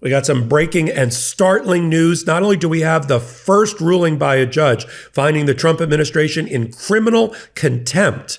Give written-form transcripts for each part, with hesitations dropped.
We got some breaking and startling news. Not only do we have the first ruling by a judge finding the Trump administration in criminal contempt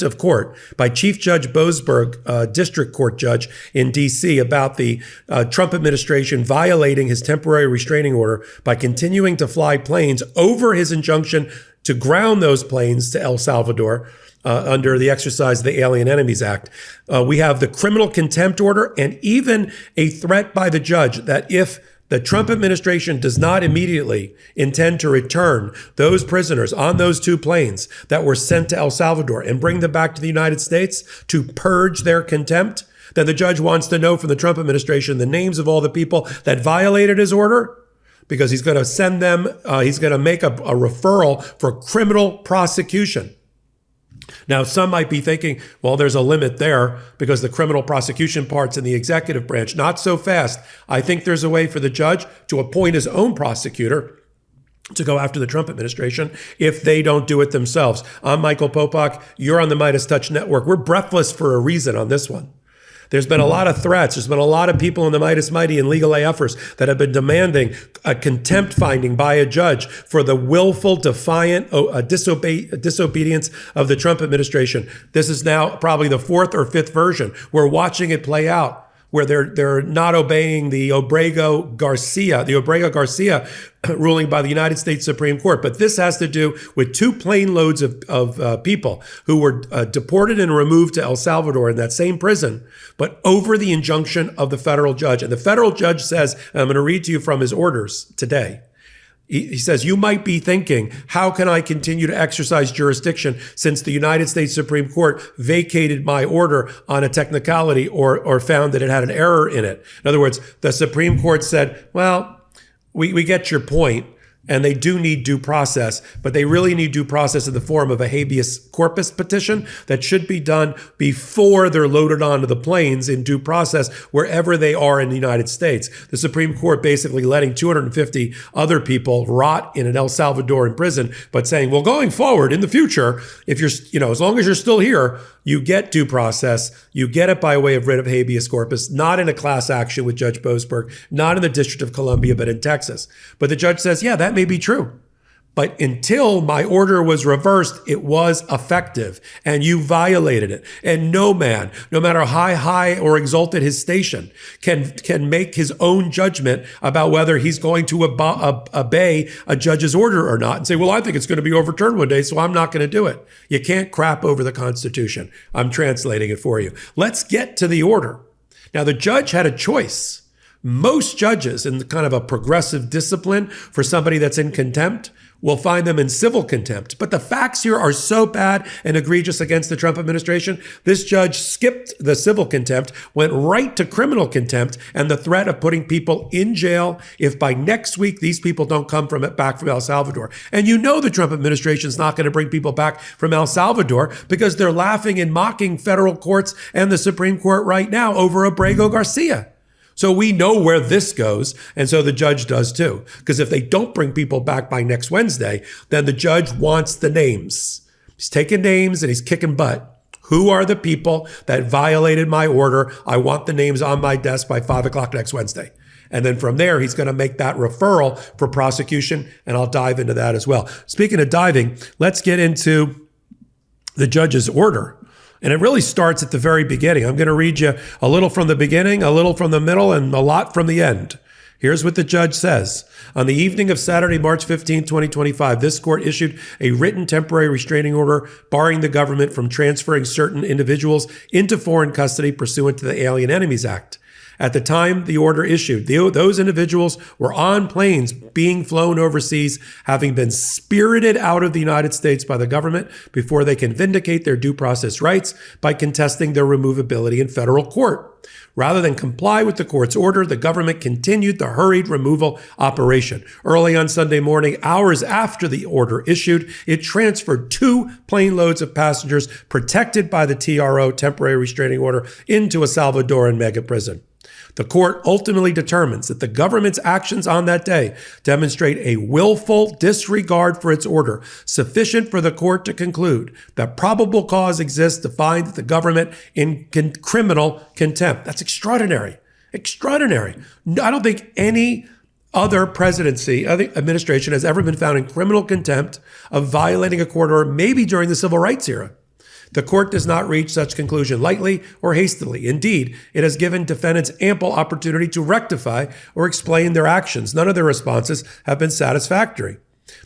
of court by Chief Judge Boasberg, district court judge in D.C., about the Trump administration violating his temporary restraining order by continuing to fly planes over his injunction to ground those planes to El Salvador under the exercise of the Alien Enemies Act. We have the criminal contempt order and even a threat by the judge that if the Trump administration does not immediately intend to return those prisoners on those two planes that were sent to El Salvador and bring them back to the United States to purge their contempt, then the judge wants to know from the Trump administration the names of all the people that violated his order, because he's going to send them, he's going to make a referral for criminal prosecution. Now, some might be thinking, well, there's a limit there because the criminal prosecution part's in the executive branch. Not so fast. I think there's a way for the judge to appoint his own prosecutor to go after the Trump administration if they don't do it themselves. I'm Michael Popok. You're on the MeidasTouch Network. We're breathless for a reason on this one. There's been a lot of threats. There's been a lot of people in the Meidas Mighty and legal AFers that have been demanding a contempt finding by a judge for the willful, defiant disobedience of the Trump administration. This is now probably the fourth or fifth version. We're watching it play out, where they're not obeying the Obrego-Garcia ruling by the United States Supreme Court. But this has to do with two plane loads of people who were deported and removed to El Salvador in that same prison, but over the injunction of the federal judge. And the federal judge says, and I'm going to read to you from his orders today, he says, you might be thinking, how can I continue to exercise jurisdiction since the United States Supreme Court vacated my order on a technicality or found that it had an error in it? In other words, the Supreme Court said, well, we get your point, and they do need due process, but they really need due process in the form of a habeas corpus petition that should be done before they're loaded onto the planes in due process wherever they are in the United States. The Supreme Court basically letting 250 other people rot in an El Salvadoran prison, but saying, well, going forward in the future, if you're, as long as you're still here, you get due process. You get it by way of writ of habeas corpus, not in a class action with Judge Boasberg, not in the District of Columbia, but in Texas. But the judge says, yeah, that may be true. But until my order was reversed, it was effective, and you violated it. And no man, no matter how high or exalted his station, can make his own judgment about whether he's going to obey a judge's order or not and say, well, I think it's going to be overturned one day, so I'm not going to do it. You can't crap over the Constitution. I'm translating it for you. Let's get to the order. Now, the judge had a choice. Most judges in kind of a progressive discipline for somebody that's in contempt will find them in civil contempt. But the facts here are so bad and egregious against the Trump administration, this judge skipped the civil contempt, went right to criminal contempt and the threat of putting people in jail if by next week these people don't come back from El Salvador. And you know the Trump administration is not going to bring people back from El Salvador because they're laughing and mocking federal courts and the Supreme Court right now over Obrego-Garcia. So we know where this goes, and so the judge does too. Because if they don't bring people back by next Wednesday, then the judge wants the names. He's taking names and he's kicking butt. Who are the people that violated my order? I want the names on my desk by 5 o'clock next Wednesday. And then from there, he's going to make that referral for prosecution, and I'll dive into that as well. Speaking of diving, let's get into the judge's order. And it really starts at the very beginning. I'm going to read you a little from the beginning, a little from the middle, and a lot from the end. Here's what the judge says. On the evening of Saturday, March 15, 2025, this court issued a written temporary restraining order barring the government from transferring certain individuals into foreign custody pursuant to the Alien Enemies Act. At the time the order issued, those individuals were on planes being flown overseas, having been spirited out of the United States by the government before they can vindicate their due process rights by contesting their removability in federal court. Rather than comply with the court's order, the government continued the hurried removal operation. Early on Sunday morning, hours after the order issued, it transferred 2 plane loads of passengers protected by the TRO, temporary restraining order, into a Salvadoran mega prison. The court ultimately determines that the government's actions on that day demonstrate a willful disregard for its order, sufficient for the court to conclude that probable cause exists to find the government in criminal contempt. That's extraordinary. Extraordinary. I don't think any other presidency, other administration has ever been found in criminal contempt of violating a court order, maybe during the civil rights era. The court does not reach such conclusion lightly or hastily. Indeed, it has given defendants ample opportunity to rectify or explain their actions. None of their responses have been satisfactory.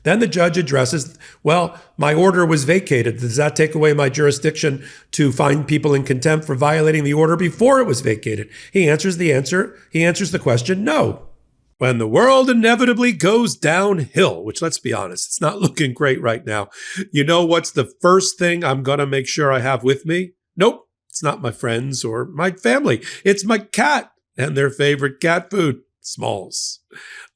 Then the judge addresses, well, my order was vacated. Does that take away my jurisdiction to find people in contempt for violating the order before it was vacated? He answers the question, no. When the world inevitably goes downhill, which, let's be honest, it's not looking great right now. You know what's the first thing I'm going to make sure I have with me? Nope, it's not my friends or my family. It's my cat and their favorite cat food, Smalls.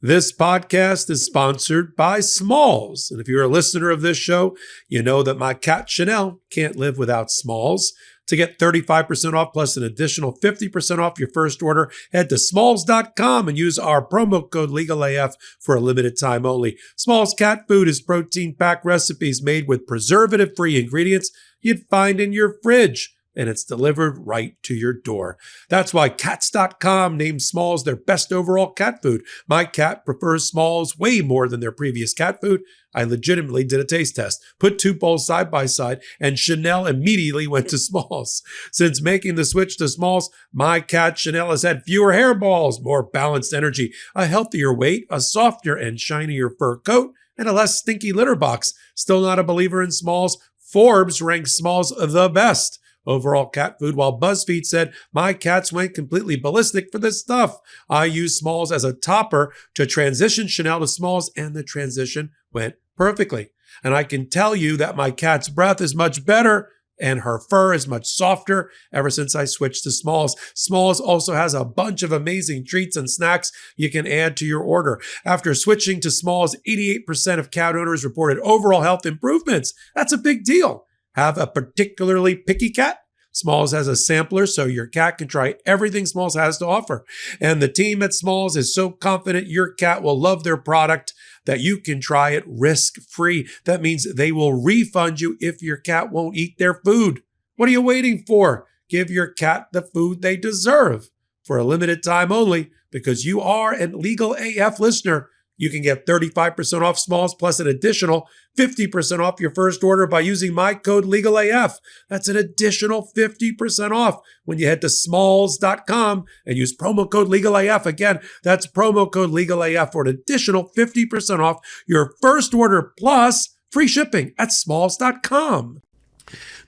This podcast is sponsored by Smalls. And if you're a listener of this show, you know that my cat Chanel can't live without Smalls. To get 35% off plus an additional 50% off your first order, head to smalls.com and use our promo code LegalAF for a limited time only. Smalls cat food is protein-packed recipes made with preservative-free ingredients you'd find in your fridge, and it's delivered right to your door. That's why Cats.com named Smalls their best overall cat food. My cat prefers Smalls way more than their previous cat food. I legitimately did a taste test, put two bowls side by side, and Chanel immediately went to Smalls. Since making the switch to Smalls, my cat Chanel has had fewer hairballs, more balanced energy, a healthier weight, a softer and shinier fur coat, and a less stinky litter box. Still not a believer in Smalls? Forbes ranks Smalls the best overall cat food, while BuzzFeed said, my cats went completely ballistic for this stuff. I used Smalls as a topper to transition Chanel to Smalls, and the transition went perfectly. And I can tell you that my cat's breath is much better and her fur is much softer ever since I switched to Smalls. Smalls also has a bunch of amazing treats and snacks you can add to your order. After switching to Smalls, 88% of cat owners reported overall health improvements. That's a big deal. Have a particularly picky cat? Smalls has a sampler so your cat can try everything Smalls has to offer. And the team at Smalls is so confident your cat will love their product that you can try it risk-free. That means they will refund you if your cat won't eat their food. What are you waiting for? Give your cat the food they deserve. For a limited time only, because you are a Legal AF listener, you can get 35% off Smalls plus an additional 50% off your first order by using my code LegalAF. That's an additional 50% off when you head to smalls.com and use promo code LegalAF. Again, that's promo code LegalAF for an additional 50% off your first order plus free shipping at smalls.com.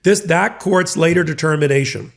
That court's later determination.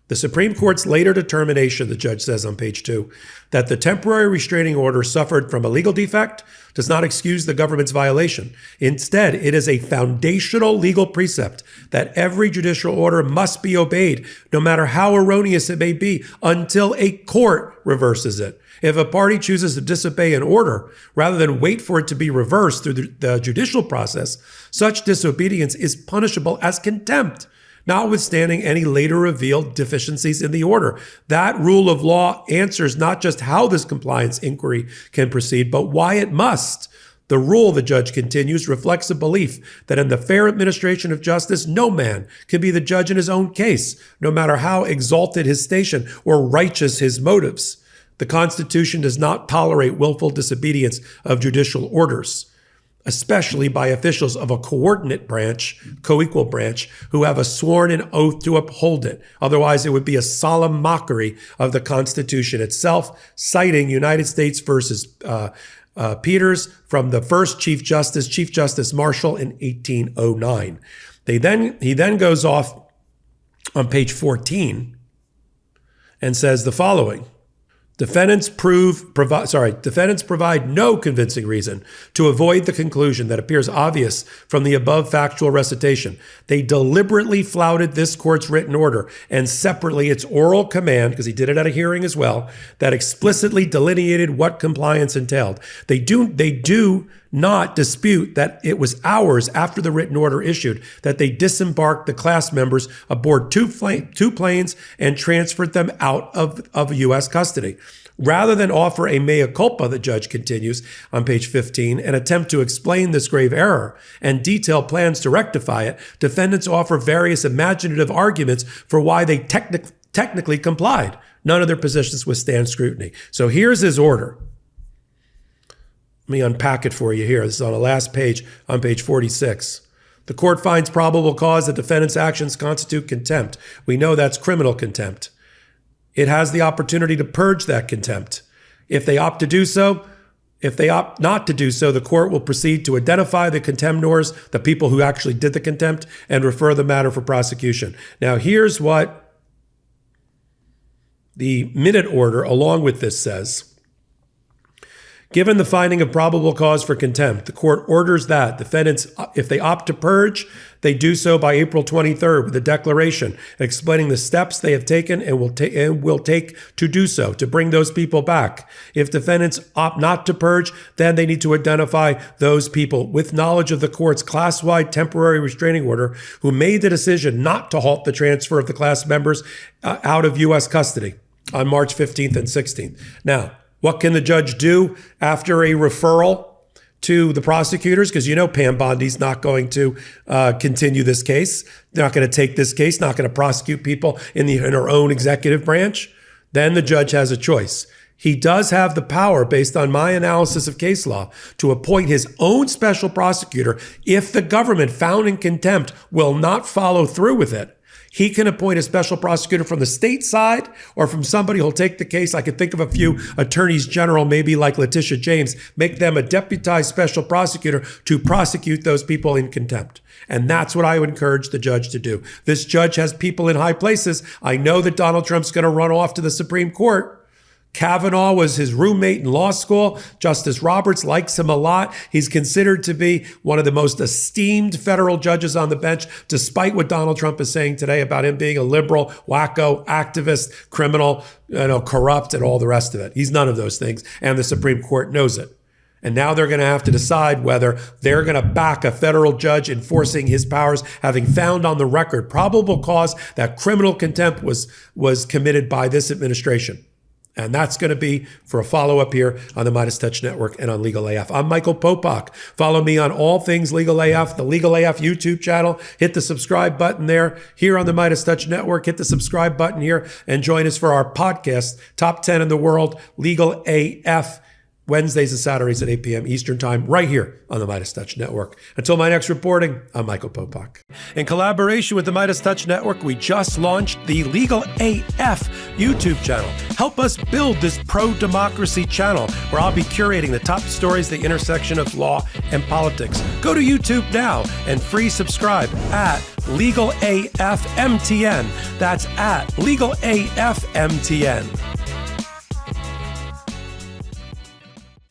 The Supreme Court's later determination, the judge says on page 2, that the temporary restraining order suffered from a legal defect does not excuse the government's violation. Instead, it is a foundational legal precept that every judicial order must be obeyed, no matter how erroneous it may be, until a court reverses it. If a party chooses to disobey an order rather than wait for it to be reversed through the judicial process, such disobedience is punishable as contempt, notwithstanding any later revealed deficiencies in the order. That rule of law answers not just how this compliance inquiry can proceed, but why it must. The rule, the judge continues, reflects a belief that in the fair administration of justice, no man can be the judge in his own case, no matter how exalted his station or righteous his motives. The Constitution does not tolerate willful disobedience of judicial orders, especially by officials of a coordinate branch, co-equal branch, who have a sworn an oath to uphold it. Otherwise, it would be a solemn mockery of the Constitution itself, citing United States versus Peters from the first Chief Justice Marshall in 1809. He then goes off on page 14 and says the following. Defendants provide no convincing reason to avoid the conclusion that appears obvious from the above factual recitation. They deliberately flouted this court's written order and separately its oral command, because he did it at a hearing as well, that explicitly delineated what compliance entailed. They do not dispute that it was hours after the written order issued that they disembarked the class members aboard two planes and transferred them out of U.S. custody. Rather than offer a mea culpa, the judge continues on page 15, and attempt to explain this grave error and detail plans to rectify it, defendants offer various imaginative arguments for why they technically complied. None of their positions withstand scrutiny. So here's his order. Let me unpack it for you here. This is on the last page, on page 46. The court finds probable cause that defendant's actions constitute contempt. We know that's criminal contempt. It has the opportunity to purge that contempt. If they opt to do so, if they opt not to do so, the court will proceed to identify the contemptors, the people who actually did the contempt, and refer the matter for prosecution. Now, here's what the minute order along with this says. Given the finding of probable cause for contempt, the court orders that defendants, if they opt to purge, they do so by April 23rd with a declaration explaining the steps they have taken and will take to do so, to bring those people back. If defendants opt not to purge, then they need to identify those people with knowledge of the court's class-wide temporary restraining order who made the decision not to halt the transfer of the class members out of U.S. custody on March 15th and 16th. Now, what can the judge do after a referral to the prosecutors? Because you know Pam Bondi's not going to continue this case. They're not going to take this case, not going to prosecute people in her own executive branch. Then the judge has a choice. He does have the power, based on my analysis of case law, to appoint his own special prosecutor if the government, found in contempt, will not follow through with it. He can appoint a special prosecutor from the state side or from somebody who'll take the case. I could think of a few attorneys general, maybe like Letitia James, make them a deputized special prosecutor to prosecute those people in contempt. And that's what I would encourage the judge to do. This judge has people in high places. I know that Donald Trump's going to run off to the Supreme Court. Kavanaugh was his roommate in law school. Justice Roberts likes him a lot. He's considered to be one of the most esteemed federal judges on the bench, despite what Donald Trump is saying today about him being a liberal, wacko, activist, criminal, corrupt, and all the rest of it. He's none of those things, and the Supreme Court knows it. And now they're going to have to decide whether they're going to back a federal judge enforcing his powers, having found on the record probable cause that criminal contempt was committed by this administration. And that's going to be for a follow-up here on the MeidasTouch Network and on Legal AF. I'm Michael Popok. Follow me on all things Legal AF, the Legal AF YouTube channel. Hit the subscribe button there. Here on the MeidasTouch Network, hit the subscribe button here and join us for our podcast, Top 10 in the World, Legal AF, Wednesdays and Saturdays at 8 p.m. Eastern Time, right here on the MeidasTouch Network. Until my next reporting, I'm Michael Popok. In collaboration with the MeidasTouch Network, we just launched the Legal AF YouTube channel. Help us build this pro-democracy channel where I'll be curating the top stories, the intersection of law and politics. Go to YouTube now and free subscribe at Legal AF MTN. That's at Legal AF MTN.